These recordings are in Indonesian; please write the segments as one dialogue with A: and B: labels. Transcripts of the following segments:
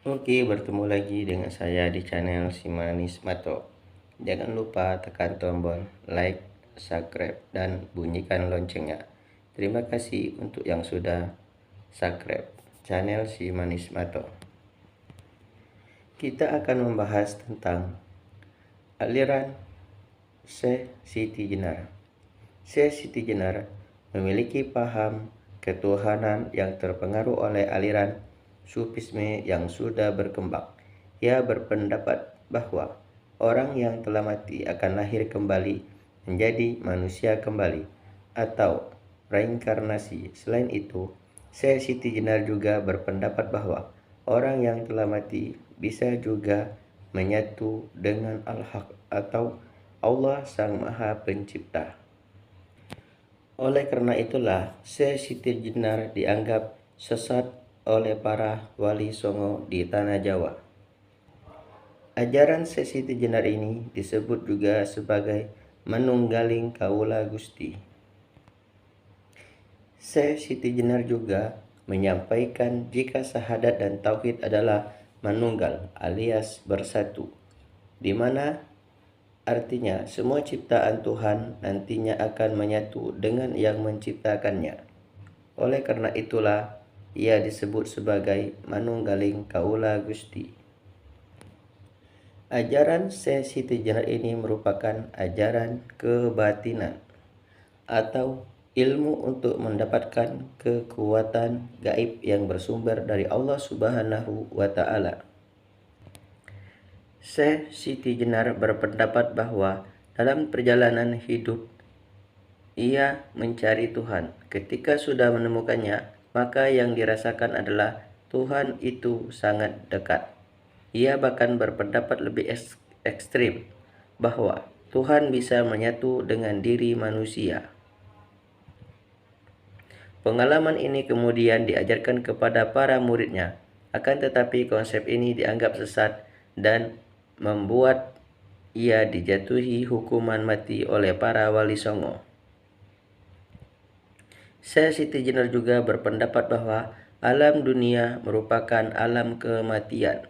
A: Oke, bertemu lagi dengan saya di channel Simanis Mato. Jangan lupa tekan tombol like, subscribe, dan bunyikan loncengnya. Terima kasih untuk yang sudah subscribe channel Simanis Mato. Kita akan membahas tentang aliran Syekh Siti Jenar. Syekh Siti Jenar memiliki paham ketuhanan yang terpengaruh oleh aliran Sufisme yang sudah berkembang. Ia berpendapat bahwa orang yang telah mati akan lahir kembali menjadi manusia kembali atau reinkarnasi. Selain itu, Syekh Siti Jenar juga berpendapat bahwa orang yang telah mati bisa juga menyatu dengan Al-Haq atau Allah Sang Maha Pencipta. Oleh karena itulah, Syekh Siti Jenar dianggap sesat oleh para wali songo di tanah Jawa. Ajaran Syekh Siti Jenar ini disebut juga sebagai Manunggaling Kaula Gusti. Syekh Siti Jenar juga menyampaikan jika syahadat dan tauhid adalah manunggal alias bersatu, di mana artinya semua ciptaan Tuhan nantinya akan menyatu dengan yang menciptakannya. Oleh karena itulah ia disebut sebagai Manunggaling Kaula Gusti. Ajaran Syekh Siti Jenar ini merupakan ajaran kebatinan atau ilmu untuk mendapatkan kekuatan gaib yang bersumber dari Allah Subhanahu wa Ta'ala. Syekh Siti Jenar berpendapat bahwa dalam perjalanan hidup ia mencari Tuhan. Ketika sudah menemukannya, maka yang dirasakan adalah Tuhan itu sangat dekat. Ia bahkan berpendapat lebih ekstrim bahwa Tuhan bisa menyatu dengan diri manusia. Pengalaman ini kemudian diajarkan kepada para muridnya. Akan tetapi konsep ini dianggap sesat dan membuat ia dijatuhi hukuman mati oleh para wali songo. Syekh Siti Jenar juga berpendapat bahwa alam dunia merupakan alam kematian.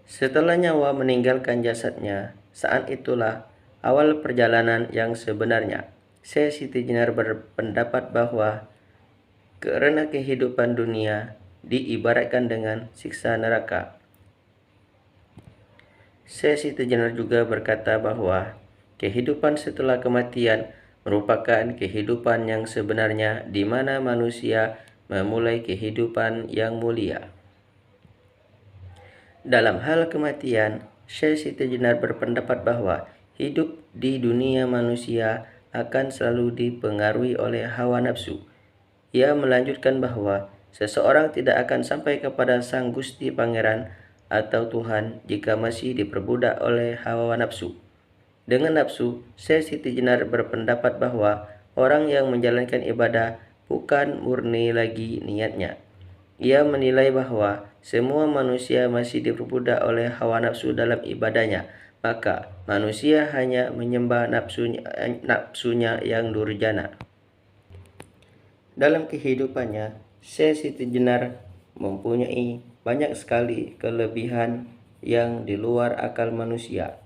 A: Setelah nyawa meninggalkan jasadnya, saat itulah awal perjalanan yang sebenarnya. Syekh Siti Jenar berpendapat bahwa karena kehidupan dunia diibaratkan dengan siksa neraka. Syekh Siti Jenar juga berkata bahwa kehidupan setelah kematian merupakan kehidupan yang sebenarnya di mana manusia memulai kehidupan yang mulia. Dalam hal kematian, Syekh Siti Jenar berpendapat bahwa hidup di dunia manusia akan selalu dipengaruhi oleh hawa nafsu. Ia melanjutkan bahwa seseorang tidak akan sampai kepada Sang Gusti Pangeran atau Tuhan jika masih diperbudak oleh hawa nafsu. Dengan nafsu, Syekh Siti Jenar berpendapat bahwa orang yang menjalankan ibadah bukan murni lagi niatnya. Ia menilai bahwa semua manusia masih diperbudak oleh hawa nafsu dalam ibadahnya, maka manusia hanya menyembah nafsunya yang durjana. Dalam kehidupannya, Syekh Siti Jenar mempunyai banyak sekali kelebihan yang di luar akal manusia.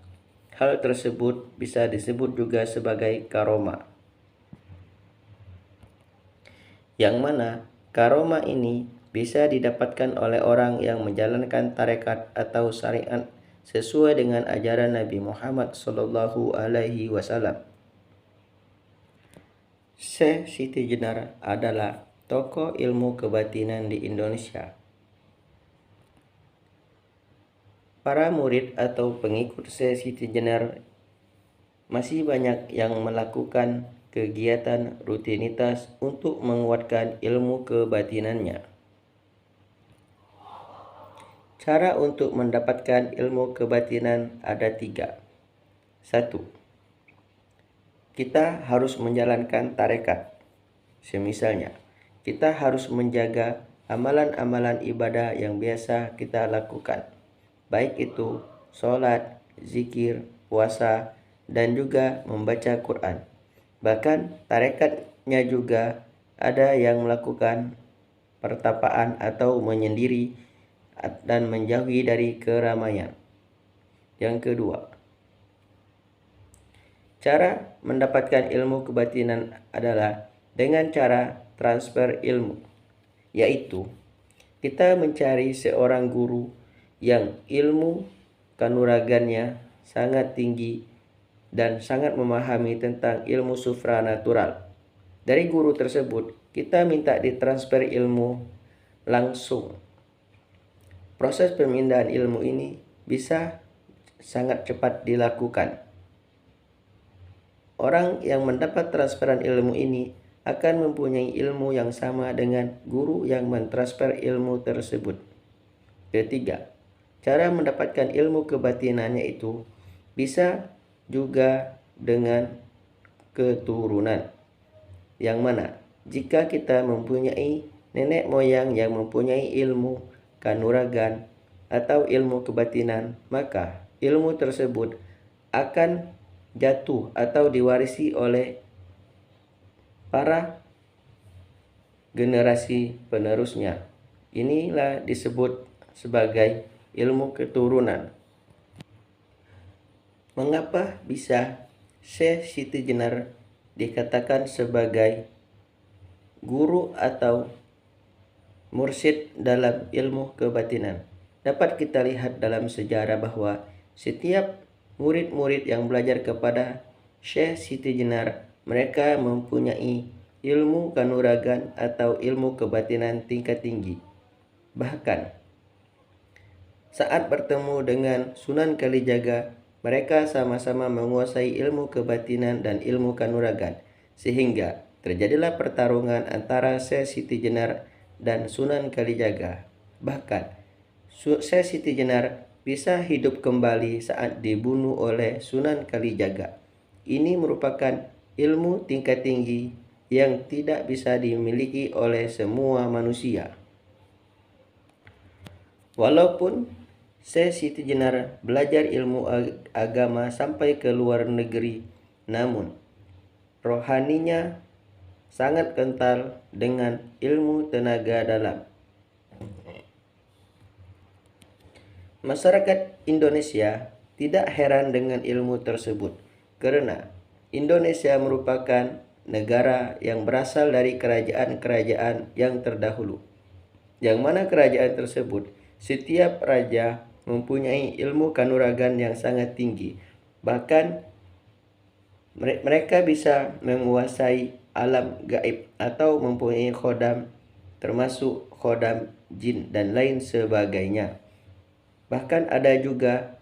A: Hal tersebut bisa disebut juga sebagai karomah. Yang mana karomah ini bisa didapatkan oleh orang yang menjalankan tarekat atau syariat sesuai dengan ajaran Nabi Muhammad SAW. Syekh Siti Jenar adalah tokoh ilmu kebatinan di Indonesia. Para murid atau pengikut Syekh Siti Jenar masih banyak yang melakukan kegiatan rutinitas untuk menguatkan ilmu kebatinannya. Cara untuk mendapatkan ilmu kebatinan ada 3. 1. Kita harus menjalankan tarekat. Semisalnya, kita harus menjaga amalan-amalan ibadah yang biasa kita lakukan, baik itu sholat, zikir, puasa, dan juga membaca Quran. Bahkan tarekatnya juga ada yang melakukan pertapaan atau menyendiri dan menjauhi dari keramaian. Yang kedua, cara mendapatkan ilmu kebatinan adalah dengan cara transfer ilmu, yaitu kita mencari seorang guru yang ilmu kanuragannya sangat tinggi dan sangat memahami tentang ilmu supranatural. Dari guru tersebut, kita minta ditransfer ilmu langsung. Proses pemindahan ilmu ini bisa sangat cepat dilakukan. Orang yang mendapat transferan ilmu ini akan mempunyai ilmu yang sama dengan guru yang mentransfer ilmu tersebut. Ketiga, cara mendapatkan ilmu kebatinannya itu bisa juga dengan keturunan. Yang mana jika kita mempunyai nenek moyang yang mempunyai ilmu kanuragan atau ilmu kebatinan, maka ilmu tersebut akan jatuh atau diwarisi oleh para generasi penerusnya. Inilah disebut sebagai ilmu keturunan. Mengapa bisa Syekh Siti Jenar dikatakan sebagai guru atau mursyid dalam ilmu kebatinan? Dapat kita lihat dalam sejarah bahwa setiap murid-murid yang belajar kepada Syekh Siti Jenar, mereka mempunyai ilmu kanuragan atau ilmu kebatinan tingkat tinggi. Bahkan saat bertemu dengan Sunan Kalijaga, mereka sama-sama menguasai ilmu kebatinan dan ilmu kanuragan, sehingga terjadilah pertarungan antara Syekh Siti Jenar dan Sunan Kalijaga. Bahkan Syekh Siti Jenar bisa hidup kembali saat dibunuh oleh Sunan Kalijaga. Ini merupakan ilmu tingkat tinggi yang tidak bisa dimiliki oleh semua manusia. Walaupun Syekh Siti Jenar belajar ilmu agama sampai ke luar negeri, namun rohaninya sangat kental dengan ilmu tenaga dalam. Masyarakat Indonesia tidak heran dengan ilmu tersebut karena Indonesia merupakan negara yang berasal dari kerajaan-kerajaan yang terdahulu, yang mana kerajaan tersebut setiap raja mempunyai ilmu kanuragan yang sangat tinggi. Bahkan mereka bisa menguasai alam gaib atau mempunyai khodam, termasuk khodam jin dan lain sebagainya. Bahkan ada juga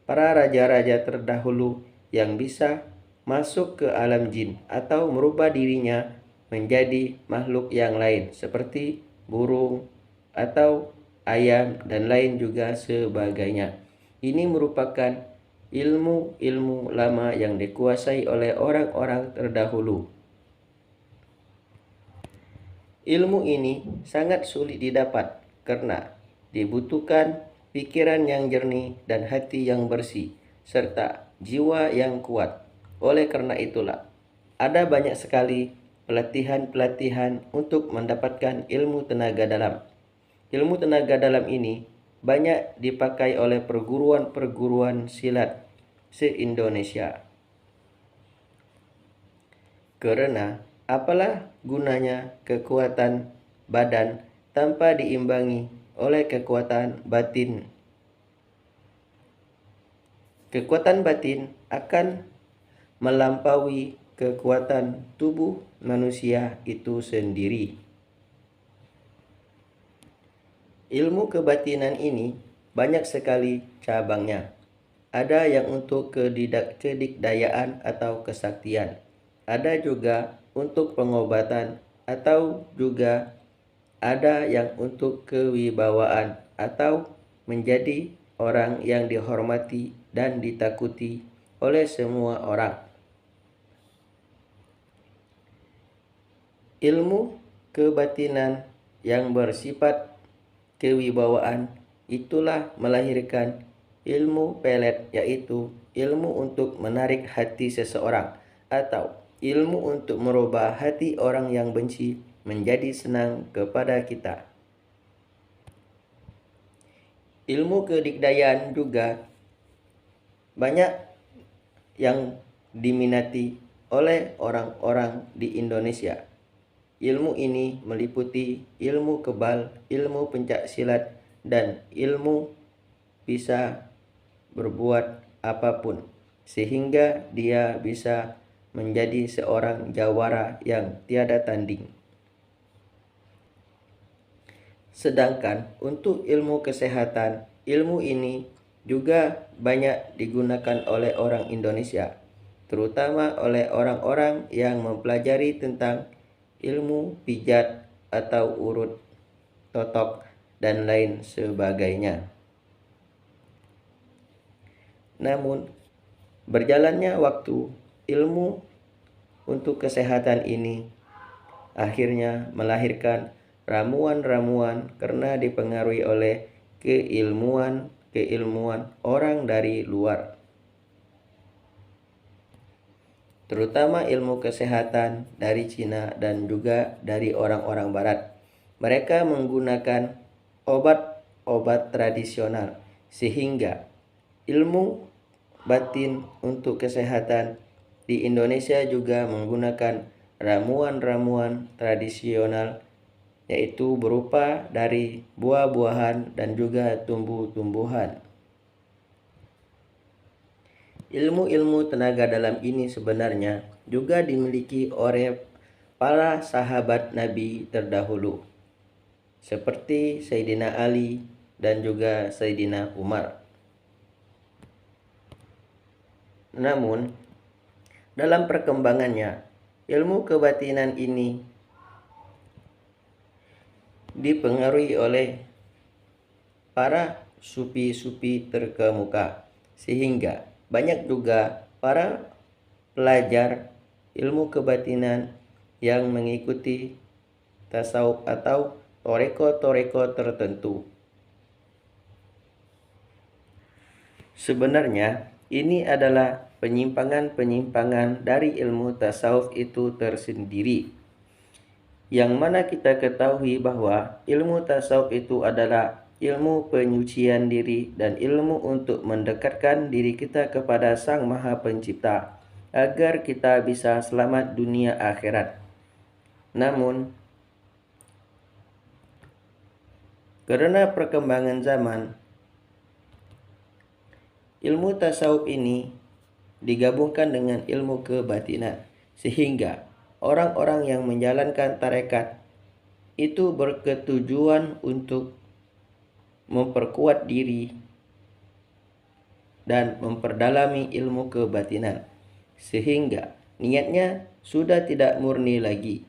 A: para raja-raja terdahulu yang bisa masuk ke alam jin atau merubah dirinya menjadi makhluk yang lain seperti burung atau ayam dan lain juga sebagainya. Ini merupakan ilmu-ilmu lama yang dikuasai oleh orang-orang terdahulu. Ilmu ini sangat sulit didapat karena dibutuhkan pikiran yang jernih dan hati yang bersih, serta jiwa yang kuat. Oleh karena itulah, ada banyak sekali pelatihan-pelatihan untuk mendapatkan ilmu tenaga dalam. Ilmu tenaga dalam ini banyak dipakai oleh perguruan-perguruan silat se-Indonesia. Karena apalah gunanya kekuatan badan tanpa diimbangi oleh kekuatan batin. Kekuatan batin akan melampaui kekuatan tubuh manusia itu sendiri. Ilmu kebatinan ini banyak sekali cabangnya. Ada yang untuk kedikdayaan atau kesaktian. Ada juga untuk pengobatan atau juga ada yang untuk kewibawaan atau menjadi orang yang dihormati dan ditakuti oleh semua orang. Ilmu kebatinan yang bersifat kewibawaan itulah melahirkan ilmu pelet, yaitu ilmu untuk menarik hati seseorang atau ilmu untuk merubah hati orang yang benci menjadi senang kepada kita. ilmu kedikdayaan juga banyak yang diminati oleh orang-orang di Indonesia. Ilmu ini meliputi ilmu kebal, ilmu pencak silat, dan ilmu bisa berbuat apapun, sehingga dia bisa menjadi seorang jawara yang tiada tanding. Sedangkan untuk ilmu kesehatan, ilmu ini juga banyak digunakan oleh orang Indonesia, terutama oleh orang-orang yang mempelajari tentang ilmu pijat atau urut, totok, dan lain sebagainya. Namun, berjalannya waktu, ilmu untuk kesehatan ini akhirnya melahirkan ramuan-ramuan karena dipengaruhi oleh keilmuan orang dari luar. Terutama ilmu kesehatan dari Cina dan juga dari orang-orang barat. Mereka menggunakan obat-obat tradisional, sehingga ilmu batin untuk kesehatan di Indonesia juga menggunakan ramuan-ramuan tradisional, yaitu berupa dari buah-buahan dan juga tumbuh-tumbuhan. Ilmu-ilmu tenaga dalam ini sebenarnya juga dimiliki oleh para sahabat Nabi terdahulu, seperti Sayyidina Ali dan juga Sayyidina Umar. Namun, dalam perkembangannya, ilmu kebatinan ini dipengaruhi oleh para sufi-sufi terkemuka, sehingga banyak juga para pelajar ilmu kebatinan yang mengikuti tasawuf atau toreko-toreko tertentu. Sebenarnya ini adalah penyimpangan-penyimpangan dari ilmu tasawuf itu tersendiri, yang mana kita ketahui bahwa ilmu tasawuf itu adalah ilmu penyucian diri dan ilmu untuk mendekatkan diri kita kepada Sang Maha Pencipta agar kita bisa selamat dunia akhirat. Namun, karena perkembangan zaman, ilmu tasawuf ini digabungkan dengan ilmu kebatinan, sehingga orang-orang yang menjalankan tarekat itu berketujuan untuk memperkuat diri dan memperdalami ilmu kebatinan, sehingga niatnya sudah tidak murni lagi.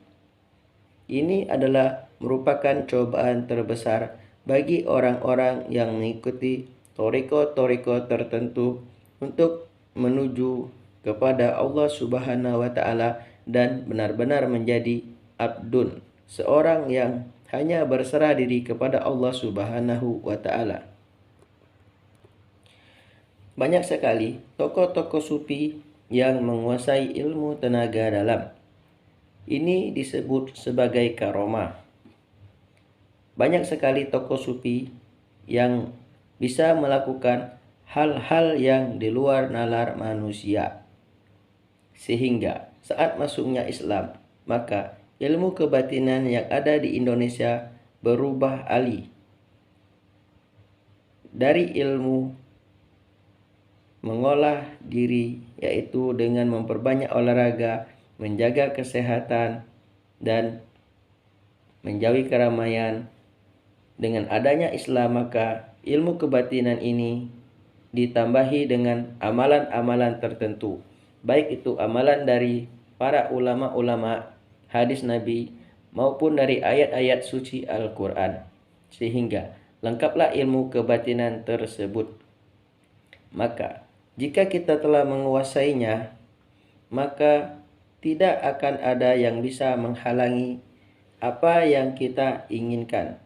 A: Ini adalah merupakan cobaan terbesar bagi orang-orang yang mengikuti toriko-toriko tertentu untuk menuju kepada Allah Subhanahu wa Ta'ala dan benar-benar menjadi abdun, seorang yang hanya berserah diri kepada Allah Subhanahu wa Ta'ala. Banyak sekali tokoh-tokoh sufi yang menguasai ilmu tenaga dalam. Ini disebut sebagai karomah. Banyak sekali tokoh sufi yang bisa melakukan hal-hal yang di luar nalar manusia, sehingga saat masuknya Islam, maka ilmu kebatinan yang ada di Indonesia berubah alih dari ilmu mengolah diri, yaitu dengan memperbanyak olahraga, menjaga kesehatan, dan menjauhi keramaian. Dengan adanya Islam, maka ilmu kebatinan ini ditambahi dengan amalan-amalan tertentu, baik itu amalan dari para ulama-ulama, hadis Nabi, maupun dari ayat-ayat suci Al-Quran, sehingga lengkaplah ilmu kebatinan tersebut. Maka jika kita telah menguasainya, maka tidak akan ada yang bisa menghalangi apa yang kita inginkan.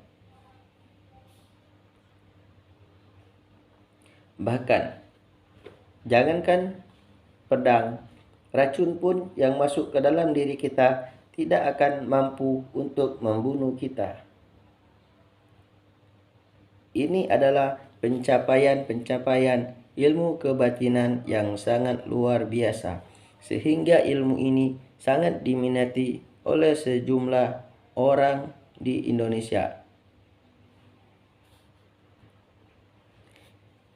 A: Bahkan, jangankan pedang, racun pun yang masuk ke dalam diri kita tidak akan mampu untuk membunuh kita. Ini adalah pencapaian-pencapaian ilmu kebatinan yang sangat luar biasa, sehingga ilmu ini sangat diminati oleh sejumlah orang di Indonesia.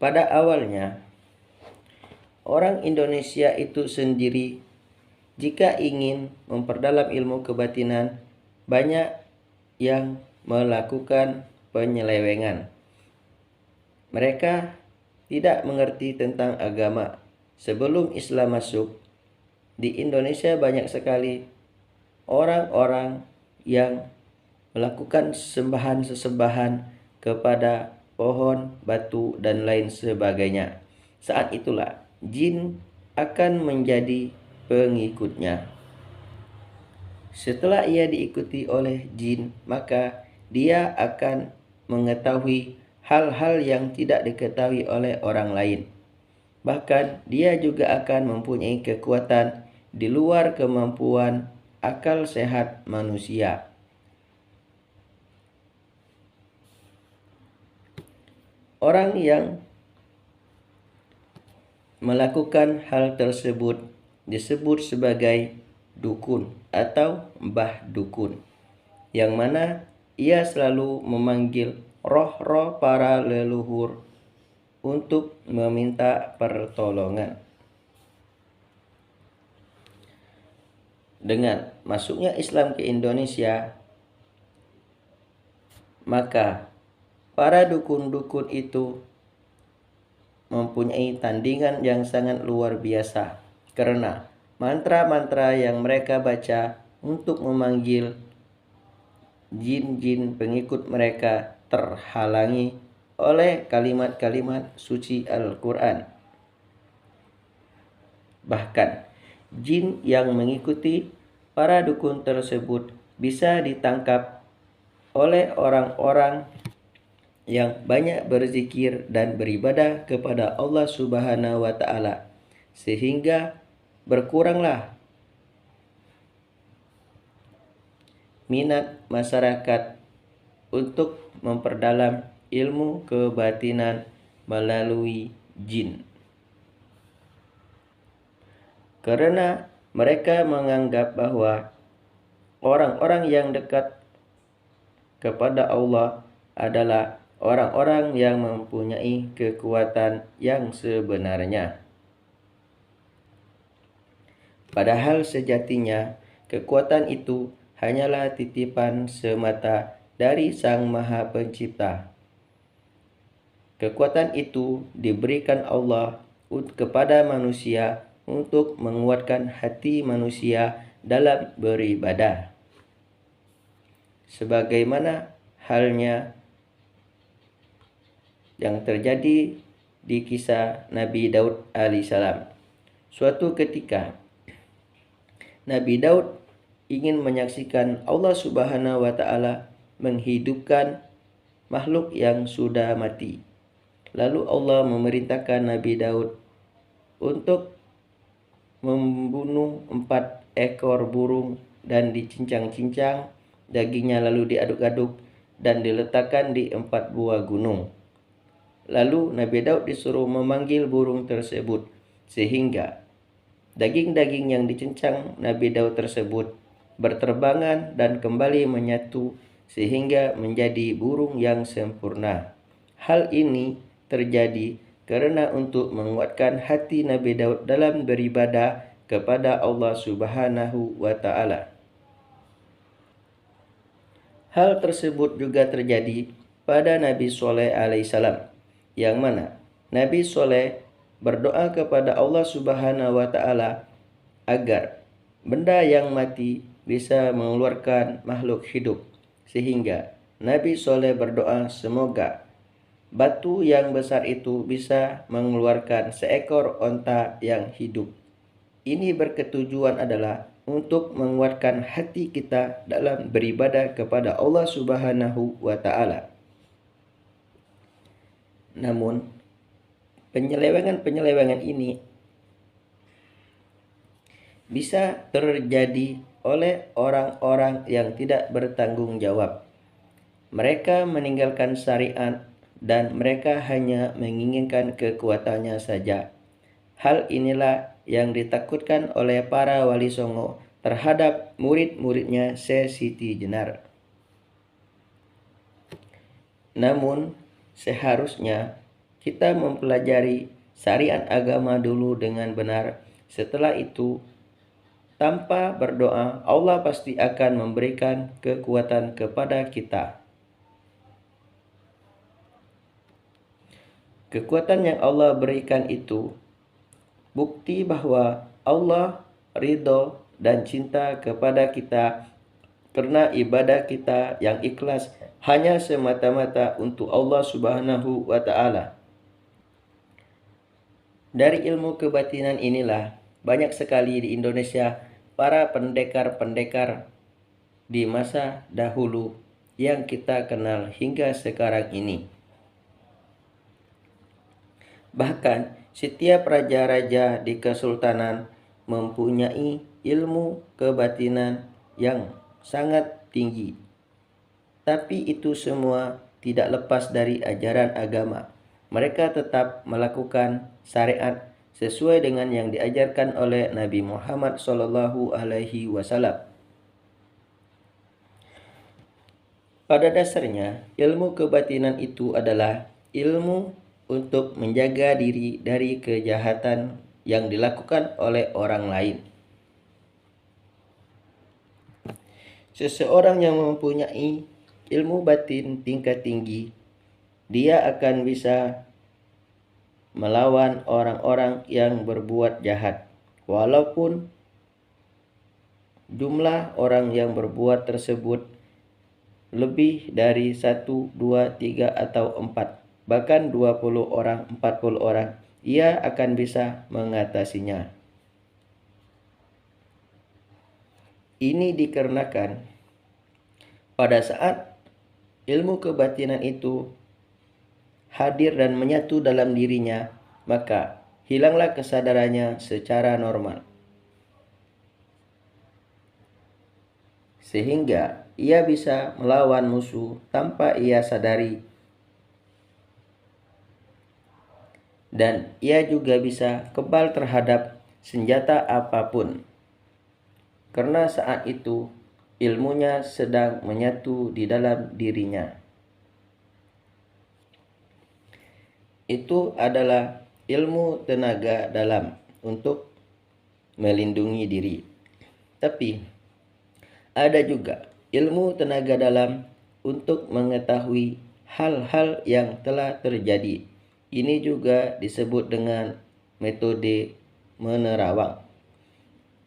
A: Pada awalnya, orang Indonesia itu sendiri jika ingin memperdalam ilmu kebatinan, banyak yang melakukan penyelewengan. Mereka tidak mengerti tentang agama. Sebelum Islam masuk, di Indonesia banyak sekali orang-orang yang melakukan sesembahan-sesembahan kepada pohon, batu, dan lain sebagainya. Saat itulah jin akan menjadi pengikutnya. Setelah ia diikuti oleh jin, maka dia akan mengetahui hal-hal yang tidak diketahui oleh orang lain. Bahkan dia juga akan mempunyai kekuatan di luar kemampuan akal sehat manusia. Orang yang melakukan hal tersebut disebut sebagai dukun atau mbah dukun, yang mana ia selalu memanggil roh-roh para leluhur untuk meminta pertolongan. Dengan masuknya Islam ke Indonesia, maka para dukun-dukun itu mempunyai tandingan yang sangat luar biasa, karena mantra-mantra yang mereka baca untuk memanggil jin-jin pengikut mereka terhalangi oleh kalimat-kalimat suci Al-Quran. Bahkan jin yang mengikuti para dukun tersebut bisa ditangkap oleh orang-orang yang banyak berzikir dan beribadah kepada Allah Subhanahu wa Ta'ala, sehingga berkuranglah minat masyarakat untuk memperdalam ilmu kebatinan melalui jin. Karena mereka menganggap bahwa orang-orang yang dekat kepada Allah adalah orang-orang yang mempunyai kekuatan yang sebenarnya. Padahal sejatinya kekuatan itu hanyalah titipan semata dari Sang Maha Pencipta. Kekuatan itu diberikan Allah kepada manusia untuk menguatkan hati manusia dalam beribadah. Sebagaimana halnya yang terjadi di kisah Nabi Daud alaihissalam. Suatu ketika Nabi Daud ingin menyaksikan Allah Subhanahu wa Ta'ala menghidupkan makhluk yang sudah mati. Lalu Allah memerintahkan Nabi Daud untuk membunuh 4 ekor burung dan dicincang-cincang dagingnya, lalu diaduk-aduk dan diletakkan di 4 buah gunung. Lalu Nabi Daud disuruh memanggil burung tersebut, sehingga daging-daging yang dicincang Nabi Daud tersebut berterbangan dan kembali menyatu sehingga menjadi burung yang sempurna. Hal ini terjadi karena untuk menguatkan hati Nabi Daud dalam beribadah kepada Allah Subhanahu wa Ta'ala. Hal tersebut juga terjadi pada Nabi Soleh alaihissalam, yang mana Nabi Soleh berdoa kepada Allah Subhanahu wa Ta'ala agar benda yang mati bisa mengeluarkan makhluk hidup, sehingga Nabi Soleh berdoa semoga batu yang besar itu bisa mengeluarkan seekor onta yang hidup. Ini berketujuan adalah untuk menguatkan hati kita dalam beribadah kepada Allah Subhanahu wa Ta'ala. Namun, penyelewengan-penyelewengan ini bisa terjadi oleh orang-orang yang tidak bertanggung jawab. Mereka meninggalkan syariat dan mereka hanya menginginkan kekuatannya saja. Hal inilah yang ditakutkan oleh para wali songo terhadap murid-muridnya Syekh Siti Jenar. Namun, seharusnya kita mempelajari syariat agama dulu dengan benar. Setelah itu, tanpa berdoa, Allah pasti akan memberikan kekuatan kepada kita. Kekuatan yang Allah berikan itu bukti bahwa Allah ridho dan cinta kepada kita karena ibadah kita yang ikhlas hanya semata-mata untuk Allah Subhanahu wa Ta'ala. Dari ilmu kebatinan inilah banyak sekali di Indonesia para pendekar-pendekar di masa dahulu yang kita kenal hingga sekarang ini. Bahkan setiap raja-raja di kesultanan mempunyai ilmu kebatinan yang sangat tinggi. Tapi itu semua tidak lepas dari ajaran agama. Mereka tetap melakukan syariat sesuai dengan yang diajarkan oleh Nabi Muhammad SAW. Pada dasarnya, ilmu kebatinan itu adalah ilmu untuk menjaga diri dari kejahatan yang dilakukan oleh orang lain. Seseorang yang mempunyai ilmu batin tingkat tinggi, dia akan bisa melawan orang-orang yang berbuat jahat, walaupun jumlah orang yang berbuat tersebut lebih dari 1, 2, 3, atau 4. Bahkan 20 orang, 40 orang, ia akan bisa mengatasinya. Ini dikarenakan pada saat ilmu kebatinan itu hadir dan menyatu dalam dirinya, maka hilanglah kesadarannya secara normal. Sehingga ia bisa melawan musuh tanpa ia sadari. Dan ia juga bisa kebal terhadap senjata apapun. Karena saat itu ilmunya sedang menyatu di dalam dirinya. Itu adalah ilmu tenaga dalam untuk melindungi diri. Tapi ada juga ilmu tenaga dalam untuk mengetahui hal-hal yang telah terjadi. Ini juga disebut dengan metode menerawang.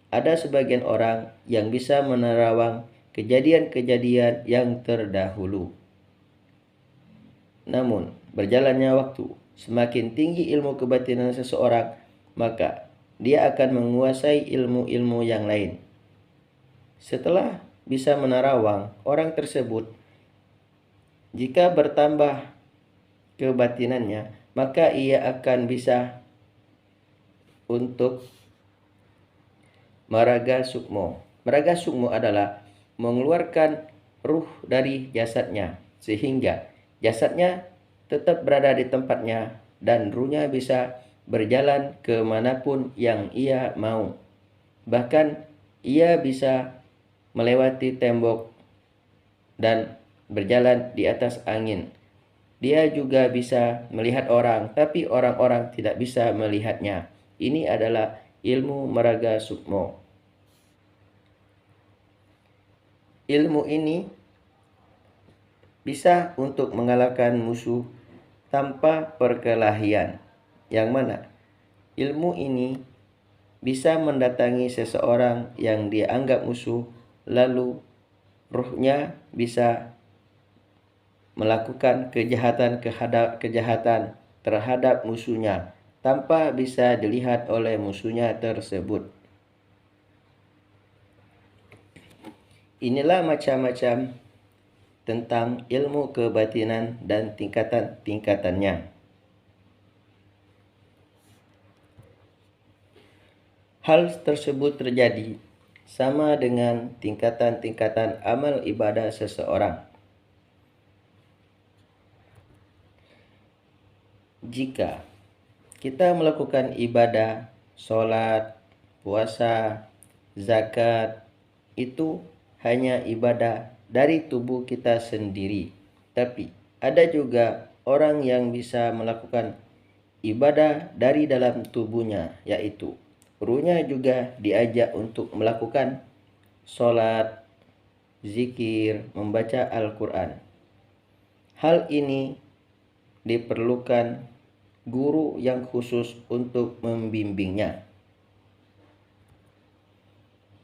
A: Ada sebagian orang yang bisa menerawang kejadian-kejadian yang terdahulu. Namun, berjalannya waktu, semakin tinggi ilmu kebatinan seseorang, maka dia akan menguasai ilmu-ilmu yang lain. Setelah bisa menerawang orang tersebut, jika bertambah kebatinannya, maka ia akan bisa untuk maraga sukmo. Maraga sukmo adalah mengeluarkan ruh dari jasadnya, sehingga jasadnya tetap berada di tempatnya dan ruhnya bisa berjalan kemanapun yang ia mau. Bahkan ia bisa melewati tembok dan berjalan di atas angin. Dia juga bisa melihat orang, tapi orang-orang tidak bisa melihatnya. Ini adalah ilmu maraga sukmo. Ilmu ini bisa untuk mengalahkan musuh tanpa perkelahian. Yang mana ilmu ini bisa mendatangi seseorang yang dianggap musuh, lalu ruhnya bisa melakukan kejahatan terhadap musuhnya tanpa bisa dilihat oleh musuhnya tersebut. Inilah macam-macam tentang ilmu kebatinan dan tingkatan-tingkatannya. Hal tersebut terjadi sama dengan tingkatan-tingkatan amal ibadah seseorang. jika kita melakukan ibadah, sholat, puasa, zakat, itu hanya ibadah dari tubuh kita sendiri. Tapi ada juga orang yang bisa melakukan ibadah dari dalam tubuhnya, yaitu ruhnya juga diajak untuk melakukan sholat, zikir, membaca Al-Quran. Hal ini diperlukan guru yang khusus untuk membimbingnya.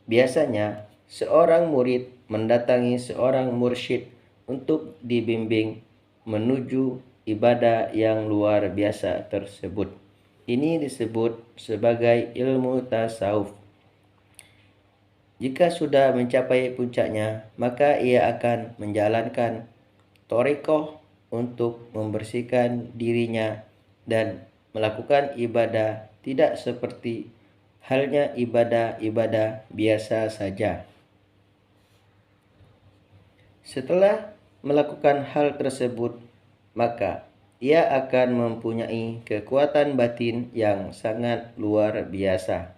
A: Biasanya, seorang murid mendatangi seorang mursyid untuk dibimbing menuju ibadah yang luar biasa tersebut. Ini disebut sebagai ilmu tasawuf. Jika sudah mencapai puncaknya, maka ia akan menjalankan thariqah untuk membersihkan dirinya dan melakukan ibadah tidak seperti halnya ibadah-ibadah biasa saja. Setelah melakukan hal tersebut, maka ia akan mempunyai kekuatan batin yang sangat luar biasa.